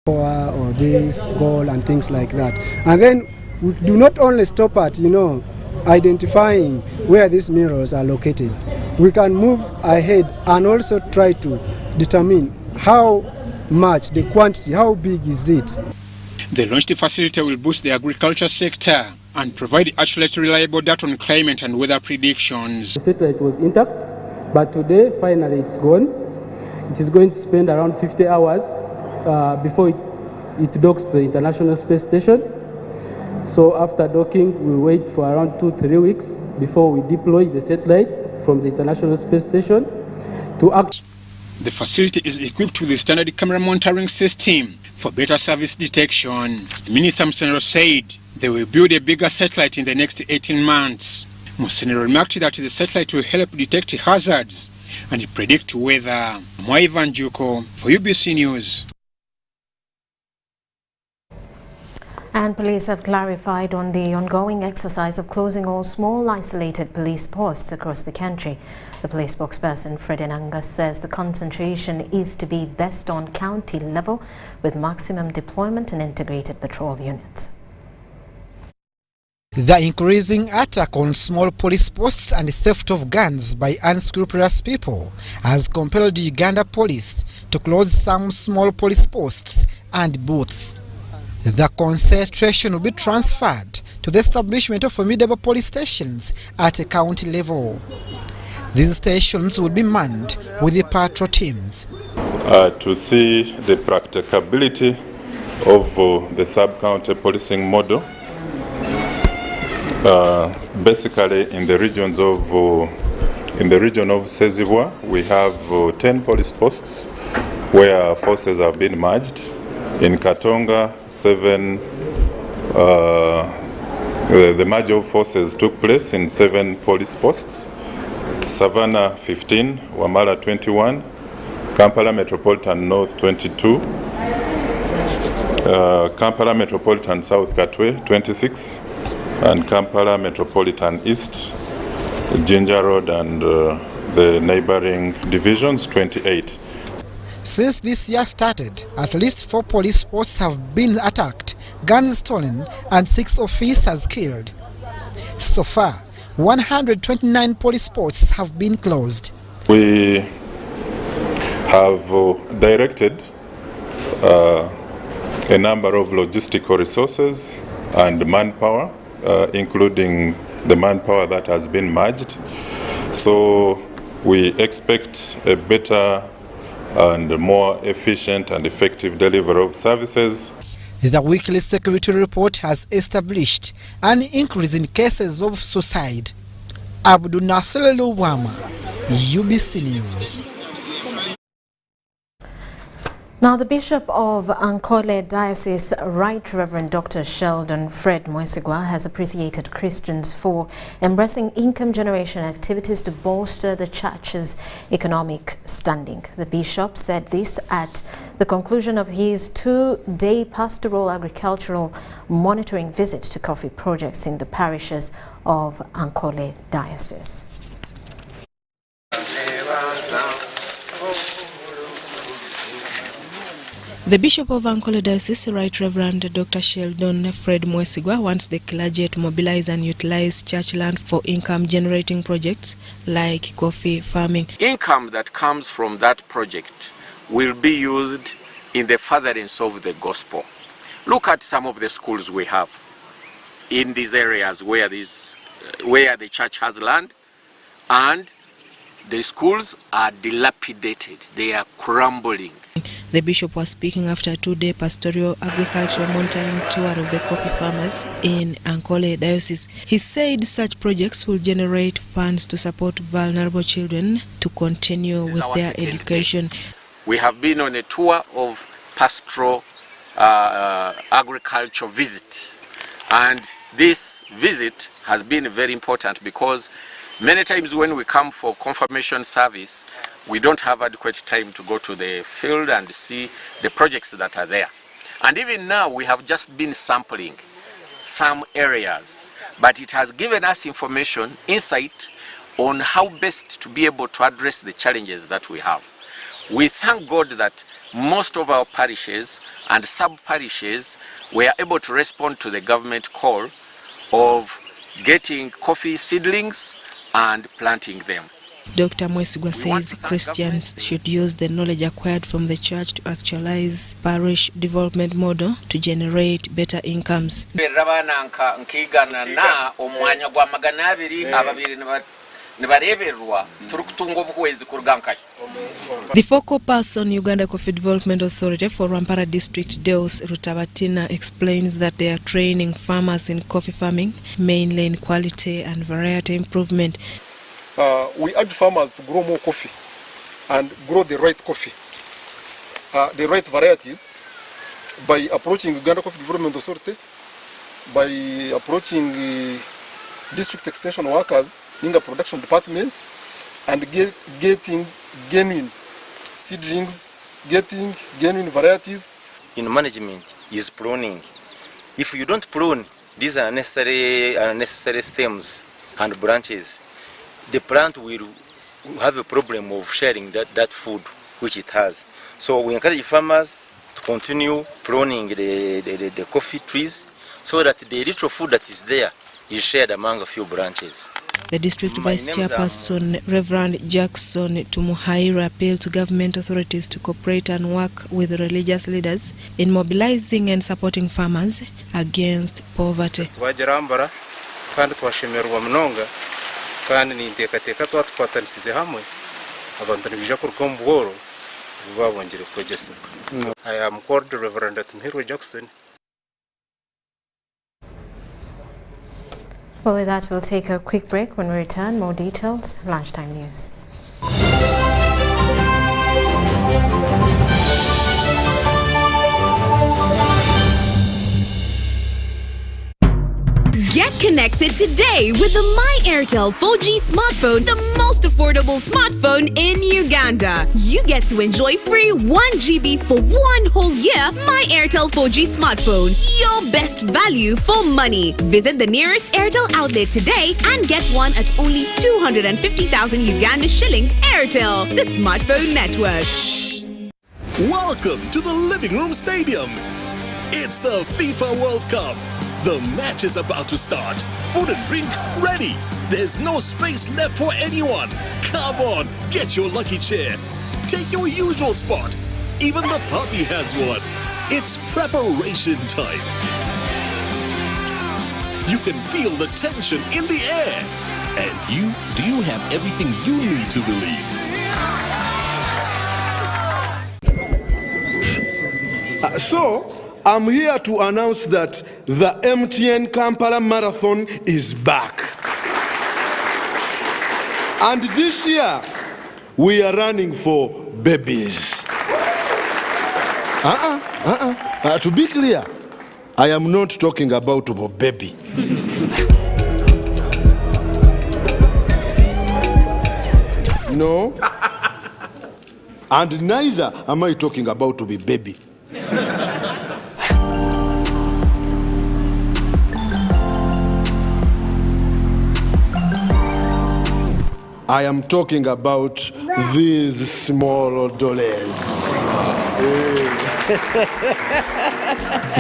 or this goal and things like that. And then we do not only stop at, identifying where these mirrors are located. We can move ahead and also try to determine how much, the quantity, how big is it. The launched facility will boost the agriculture sector and provide accurate, reliable data on climate and weather predictions. The satellite was intact, but today, finally, it's gone. It is going to spend around 50 hours before it docks to the International Space Station. So after docking, we'll wait for around 2-3 weeks before we deploy the satellite from the International Space Station to act. The facility is equipped with a standard camera monitoring system for better service detection. Minister Musenero said they will build a bigger satellite in the next 18 months. Musenero remarked that the satellite will help detect hazards and predict weather. Mwaivan Juko for UBC News. And police have clarified on the ongoing exercise of closing all small isolated police posts across the country. The police spokesperson Fred Enanga says the concentration is to be best on county level with maximum deployment and integrated patrol units. The increasing attack on small police posts and theft of guns by unscrupulous people has compelled Uganda police to close some small police posts and booths. The concentration will be transferred to the establishment of formidable police stations at a county level. These stations will be manned with the patrol teams. To see the practicability of the sub-county policing model, basically in the region of Sezibwa, we have 10 police posts where forces have been merged. In Katonga, 7, the merge of forces took place in 7 police posts. Savannah 15, Wamala 21, Kampala Metropolitan North 22, Kampala Metropolitan South Katwe 26, and Kampala Metropolitan East, Jinja Road and the neighboring divisions 28. Since this year started, at least 4 police posts have been attacked, guns stolen, and 6 officers killed. So far, 129 police posts have been closed. We have directed a number of logistical resources and manpower, including the manpower that has been merged. So we expect a better and more efficient and effective delivery of services. The weekly security report has established an increase in cases of suicide. Abdul Nasser Luwama, UBC News. Now, the Bishop of Ankole Diocese, Right Reverend Dr. Sheldon Fred Mwesigwa, has appreciated Christians for embracing income generation activities to bolster the church's economic standing. The bishop said this at the conclusion of his 2-day pastoral agricultural monitoring visit to coffee projects in the parishes of Ankole Diocese. The Bishop of Ankole Diocese, Right Reverend Dr. Sheldon Fred Mwesigwa, wants the clergy to mobilize and utilize church land for income-generating projects like coffee farming. Income that comes from that project will be used in the furtherance of the gospel. Look at some of the schools we have in these areas where the church has land, and the schools are dilapidated. They are crumbling. The bishop was speaking after a 2-day pastoral agricultural monitoring tour of the coffee farmers in Ankole Diocese. He said such projects will generate funds to support vulnerable children to continue with their education. We have been on a tour of pastoral agriculture visit, and this visit has been very important because many times when we come for confirmation service, we don't have adequate time to go to the field and see the projects that are there. And even now, we have just been sampling some areas, but it has given us information, insight on how best to be able to address the challenges that we have. We thank God that most of our parishes and sub-parishes were able to respond to the government call of getting coffee seedlings and planting them. Dr. Mwesigwa says Christians should use the knowledge acquired from the church to actualize parish development model to generate better incomes. The focal person, Uganda Coffee Development Authority for Rampara District, Deus Rutabatina, explains that they are training farmers in coffee farming, mainly in quality and variety improvement. We urge farmers to grow more coffee and grow the right coffee, the right varieties, by approaching Uganda Coffee Development Authority, by approaching district extension workers in the production department, and getting genuine seedlings, getting genuine varieties. In management is pruning. If you don't prune these unnecessary stems and branches, the plant will have a problem of sharing that food which it has. So we encourage farmers to continue pruning the coffee trees so that the little food that is there is shared among a few branches. The district vice chairperson, Reverend Jackson Tumuhaira, appealed to government authorities to cooperate and work with religious leaders in mobilizing and supporting farmers against poverty. kandi nintekateka twatwatanisize hamwe abantu nibija kuruka mu buhoro babongere kugesa. I am called Reverend Tumuhaira Jackson. Well, with that, we'll take a quick break. When we return, more details. Lunchtime news. Get connected today with the My Airtel 4G smartphone, the most affordable smartphone in Uganda. You get to enjoy free 1 GB for 1 whole year. My Airtel 4G smartphone, your best value for money. Visit the nearest Airtel outlet today and get one at only 250,000 Uganda shillings. Airtel, the smartphone network. Welcome to the Living Room Stadium. It's the FIFA World Cup. The match is about to start. Food and drink ready. There's no space left for anyone. Come on, get your lucky chair. Take your usual spot. Even the puppy has one. It's preparation time. You can feel the tension in the air. And do you have everything you need to believe? So, I'm here to announce that the MTN Kampala Marathon is back. And this year, we are running for babies. To be clear, I am not talking about a baby. No. And neither am I talking about to be baby. I am talking about these small dollars.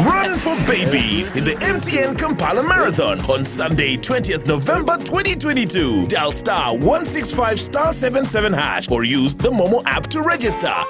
Run for babies in the MTN Kampala Marathon on Sunday, 20th November 2022. Dial *165*77# or use the Momo app to register.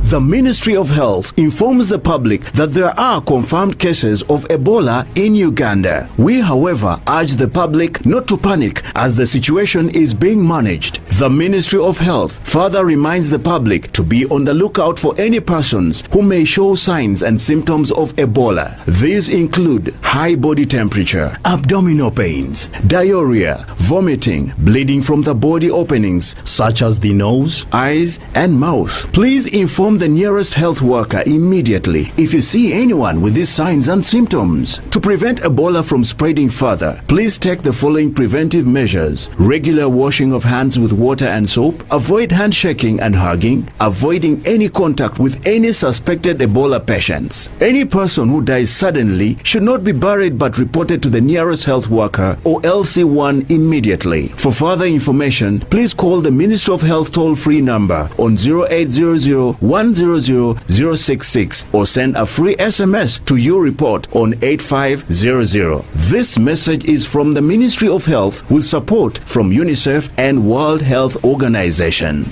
The Ministry of Health informs the public that there are confirmed cases of Ebola in Uganda. We, however, urge the public not to panic as the situation is being managed. The Ministry of Health further reminds the public to be on the lookout for any persons who may show signs and symptoms of Ebola. These include high body temperature, abdominal pains, diarrhea, vomiting, bleeding from the body openings such as the nose, eyes, and mouth. Please inform the nearest health worker immediately if you see anyone with these signs and symptoms. To prevent Ebola from spreading further, please take the following preventive measures: regular washing of hands with water water and soap, avoid handshaking and hugging, avoiding any contact with any suspected Ebola patients. Any person who dies suddenly should not be buried but reported to the nearest health worker or LC1 immediately. For further information, please call the Ministry of Health toll-free number on 0800 100 066 or send a free SMS to your report on 8500. This message is from the Ministry of Health with support from UNICEF and World Health Organization.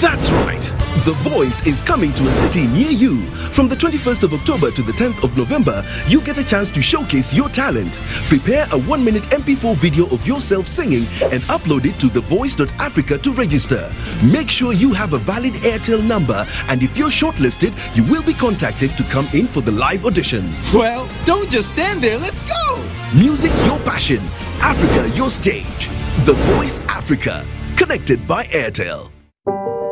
That's right. The Voice is coming to a city near you. From the 21st of October to the 10th of November, you get a chance to showcase your talent. Prepare a 1-minute MP4 video of yourself singing and upload it to thevoice.africa to register. Make sure you have a valid Airtel number, and if you're shortlisted, you will be contacted to come in for the live auditions. Well, don't just stand there, let's go! Music your passion, Africa your stage. The Voice Africa, connected by Airtel.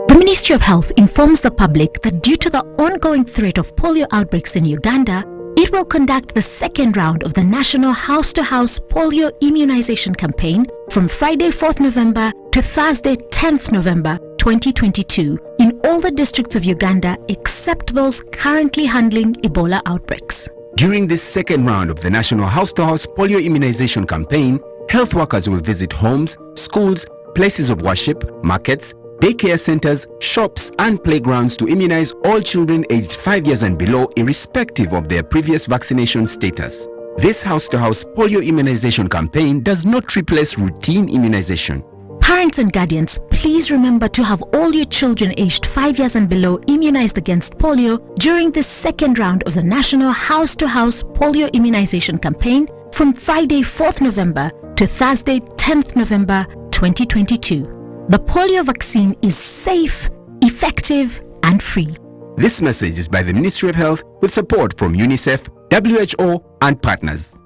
The Ministry of Health informs the public that due to the ongoing threat of polio outbreaks in Uganda, it will conduct the second round of the National House-to-House Polio Immunization Campaign from Friday 4th November to Thursday 10th November 2022 in all the districts of Uganda except those currently handling Ebola outbreaks. During this second round of the National House-to-House Polio Immunization Campaign, health workers will visit homes, schools, places of worship, markets, daycare centers, shops and playgrounds to immunize all children aged 5 years and below irrespective of their previous vaccination status. This house-to-house polio immunization campaign does not replace routine immunization. Parents and guardians, please remember to have all your children aged 5 years and below immunized against polio during this second round of the National House-to-House Polio Immunization Campaign from Friday 4th November to Thursday 10th November 2022. The polio vaccine is safe, effective and free. This message is by the Ministry of Health with support from UNICEF, WHO and partners.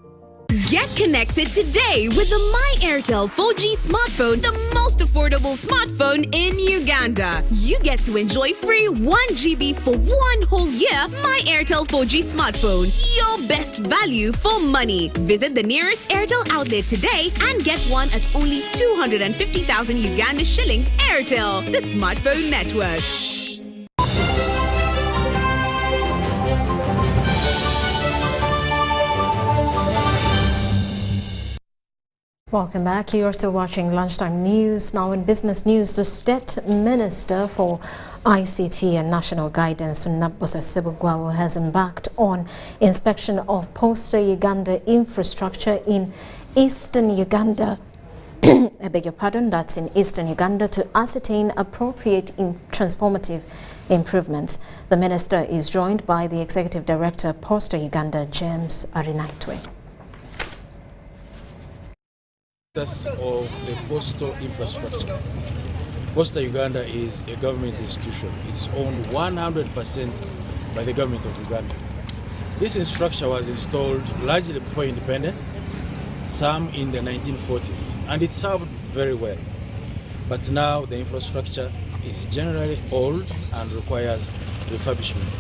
Get connected today with the My Airtel 4G smartphone, the most affordable smartphone in Uganda. You get to enjoy free 1 GB for 1 whole year. My Airtel 4G smartphone, your best value for money. Visit the nearest Airtel outlet today and get one at only 250,000 Uganda shillings. Airtel, the smartphone network. Welcome back. You're still watching Lunchtime News. Now in business news, the State Minister for ICT and National Guidance, Nabosa Sebugwawo, has embarked on inspection of Posta Uganda infrastructure in Eastern Uganda. I beg your pardon, that's in Eastern Uganda, to ascertain appropriate transformative improvements. The minister is joined by the Executive Director, Posta Uganda, James Arinaitwe. Of the postal infrastructure. Posta Uganda is a government institution. It's owned 100% by the government of Uganda. This infrastructure was installed largely before independence, some in the 1940s, and it served very well. But now the infrastructure is generally old and requires refurbishment.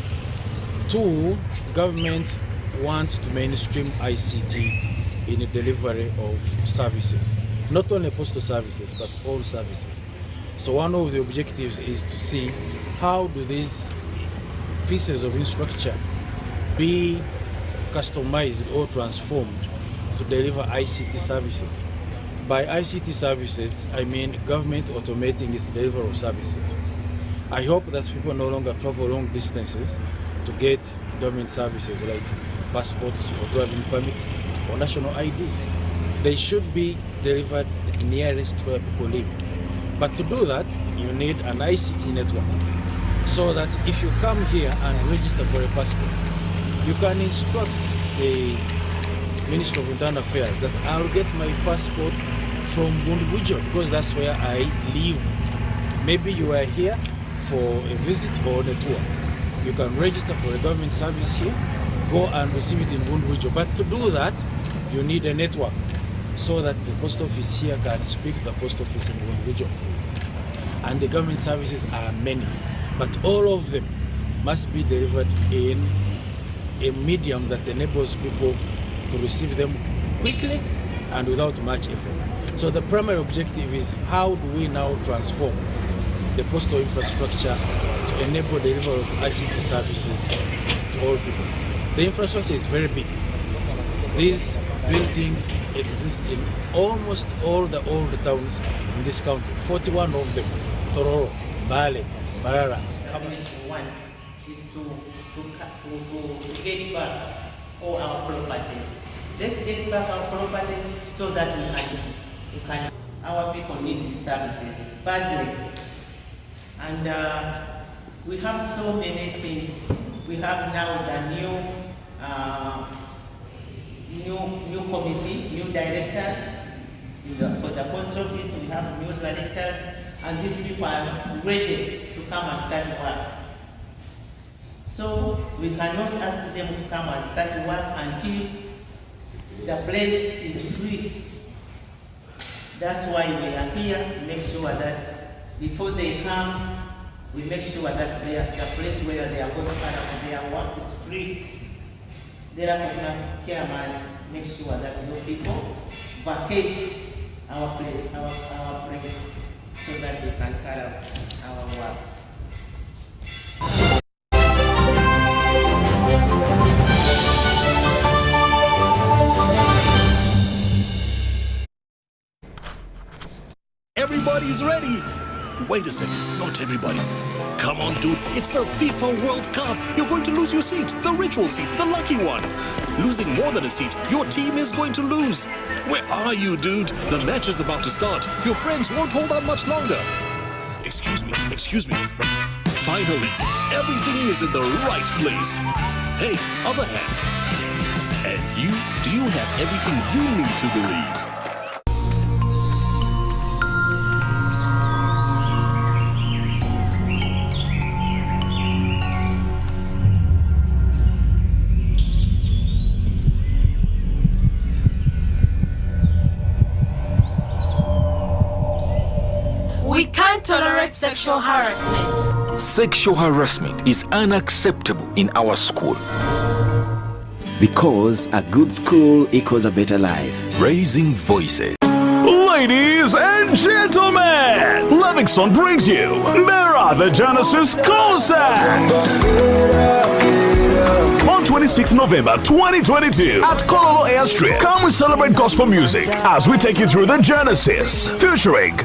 Two, government wants to mainstream ICT in the delivery of services, not only postal services, but all services. So one of the objectives is to see how do these pieces of infrastructure be customized or transformed to deliver ICT services. By ICT services, I mean government automating its delivery of services. I hope that people no longer travel long distances to get government services like passports or driving permits or national IDs. They should be delivered nearest where people live. But to do that, you need an ICT network, so that if you come here and register for a passport, you can instruct the Ministry of Internal Affairs that I'll get my passport from Bundubujo because that's where I live. Maybe you are here for a visit or on a tour. You can register for a government service here, go and receive it in Bundubujo. But to do that, you need a network so that the post office here can speak to the post office in Bundubujo. And the government services are many, but all of them must be delivered in a medium that enables people to receive them quickly and without much effort. So the primary objective is how do we now transform the postal infrastructure to enable the delivery of ICT services to all people. The infrastructure is very big. These buildings exist in almost all the old towns in this country, 41 of them, Tororo, Bale, Barara. Once is to get back all our properties. Let's get back our properties so that we can our people need these services badly. And we have so many things. We have now the new committee, new directors. For the post office, we have new directors, and these people are ready to come and start work. So we cannot ask them to come and start work until the place is free. That's why we are here to make sure that before they come, we make sure that the place where they are going to carry their work is free. Therefore, chairman makes sure that no people vacate our place, so that we can carry out our work. Everybody's ready. Wait a second, not everybody. Come on, dude, it's the FIFA World Cup. You're going to lose your seat, the ritual seat, the lucky one. Losing more than a seat, your team is going to lose. Where are you, dude? The match is about to start. Your friends won't hold out much longer. Excuse me. Finally, everything is in the right place. Hey, other hand. And you, do you have everything you need to believe? We can't tolerate sexual harassment. Sexual harassment is unacceptable in our school. Because a good school equals a better life. Raising voices. Ladies and gentlemen, Livingston brings you Bera the Genesis concert. On 26th November 2022 at Kololo Airstrip, come we celebrate gospel music as we take you through the Genesis, featuring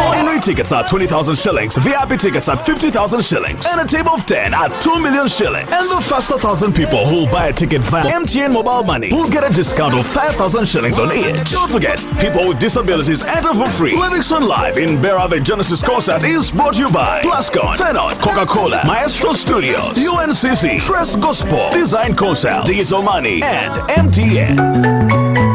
ordinary tickets at 20,000 shillings, VIP tickets at 50,000 shillings, and a table of 10 at 2 million shillings. And the first 1,000 people who will buy a ticket via MTN mobile money will get a discount of 5,000 shillings on each. Don't forget, people with disabilities enter for free. Livingston Live in Bera the Genesis concert is brought to you by Plascon, Fenot, Coca-Cola, Maestro Studios, UNCC, Tress Gospel, Design Consult, Diesel Money, and MTN.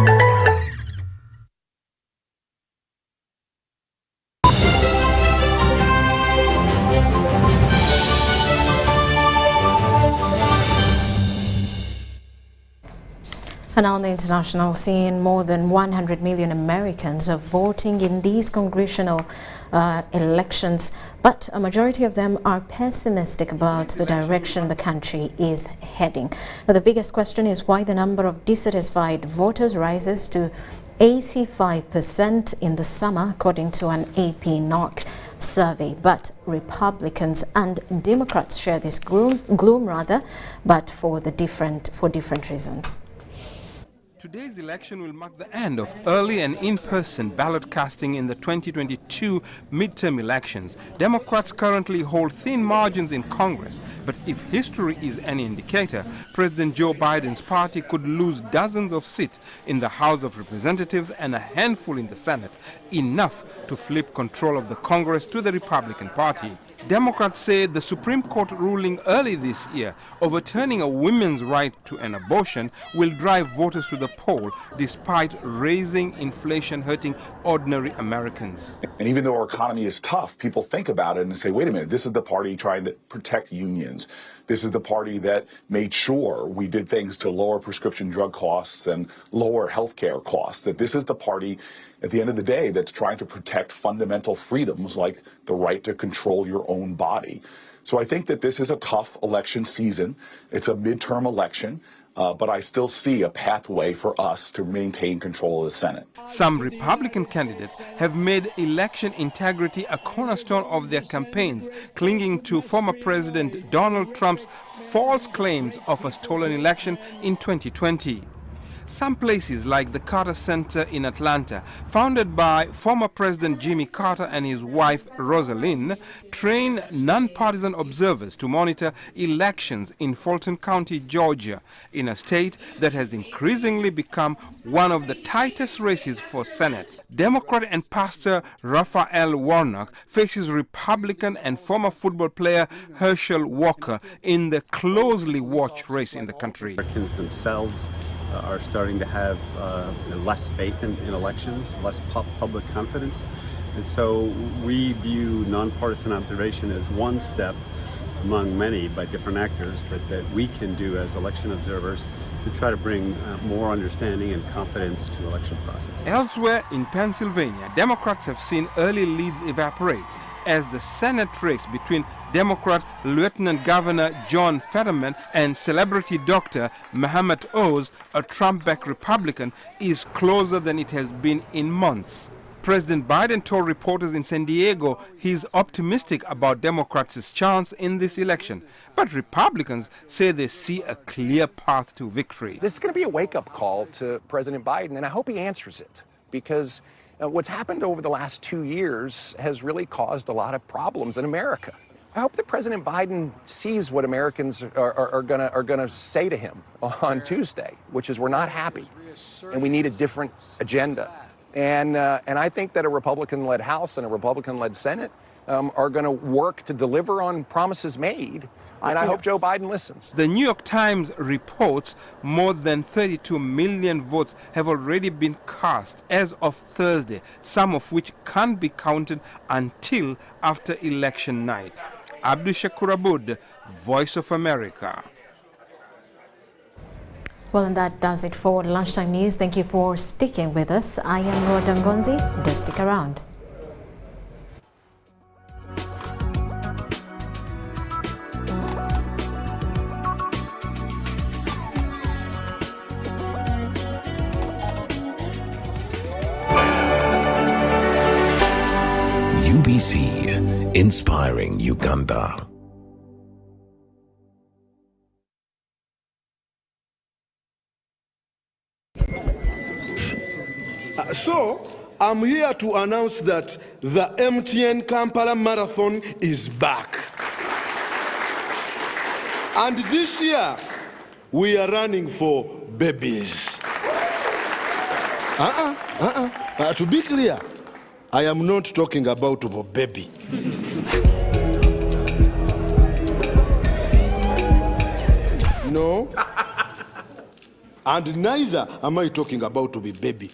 And on the international scene, more than 100 million Americans are voting in these congressional elections, but a majority of them are pessimistic about the direction the country is heading. Now, the biggest question is why the number of dissatisfied voters rises to 85% in the summer, according to an AP NOC survey. But Republicans and Democrats share this gloom, but for different reasons. Today's election will mark the end of early and in-person ballot casting in the 2022 midterm elections. Democrats currently hold thin margins in Congress, but if history is any indicator, President Joe Biden's party could lose dozens of seats in the House of Representatives and a handful in the Senate, enough to flip control of the Congress to the Republican Party. Democrats say the Supreme Court ruling early this year overturning a women's right to an abortion will drive voters to the poll despite raising inflation hurting ordinary Americans. And even though our economy is tough, people think about it and say, wait a minute, this is the party trying to protect unions. This is the party that made sure we did things to lower prescription drug costs and lower health care costs. That this is the party at the end of the day that's trying to protect fundamental freedoms like the right to control your own body. So I think that this is a tough election season. It's a midterm election. but I still see a pathway for us to maintain control of the Senate. Some Republican candidates have made election integrity a cornerstone of their campaigns, clinging to former President Donald Trump's false claims of a stolen election in 2020. Some places like the Carter Center in Atlanta, founded by former President Jimmy Carter and his wife Rosalind, train nonpartisan observers to monitor elections in Fulton County, Georgia, in a state that has increasingly become one of the tightest races for Senate. Democrat and pastor Raphael Warnock faces Republican and former football player Herschel Walker in the closely watched race in the country. Americans themselves are starting to have less faith in elections, less public confidence. And so we view nonpartisan observation as one step among many by different actors, but that we can do as election observers to try to bring more understanding and confidence to election process. Elsewhere in Pennsylvania, Democrats have seen early leads evaporate as the Senate race between Democrat Lieutenant Governor John Fetterman and celebrity doctor Muhammad Oz, a Trump-backed Republican, is closer than it has been in months. President Biden told reporters in San Diego he's optimistic about Democrats' chance in this election, but Republicans say they see a clear path to victory. This is going to be a wake-up call to President Biden, and I hope he answers it, because what's happened over the last 2 years has really caused a lot of problems in America. I hope that President Biden sees what Americans are going to say to him on Tuesday, which is we're not happy and we need a different agenda. And I think that a Republican-led House and a Republican-led Senate are going to work to deliver on promises made. And I hope Joe Biden listens. The New York Times reports more than 32 million votes have already been cast as of Thursday, some of which can't be counted until after election night. Abdu Shakur Aboud, Voice of America. Well, and that does it for Lunchtime News. Thank you for sticking with us. I am Noah Dangonzi. Do stick around. UBC, inspiring Uganda. So, I'm here to announce that the MTN Kampala Marathon is back. And this year, we are running for babies. To be clear, I am not talking about a baby. No. And neither am I talking about to be baby.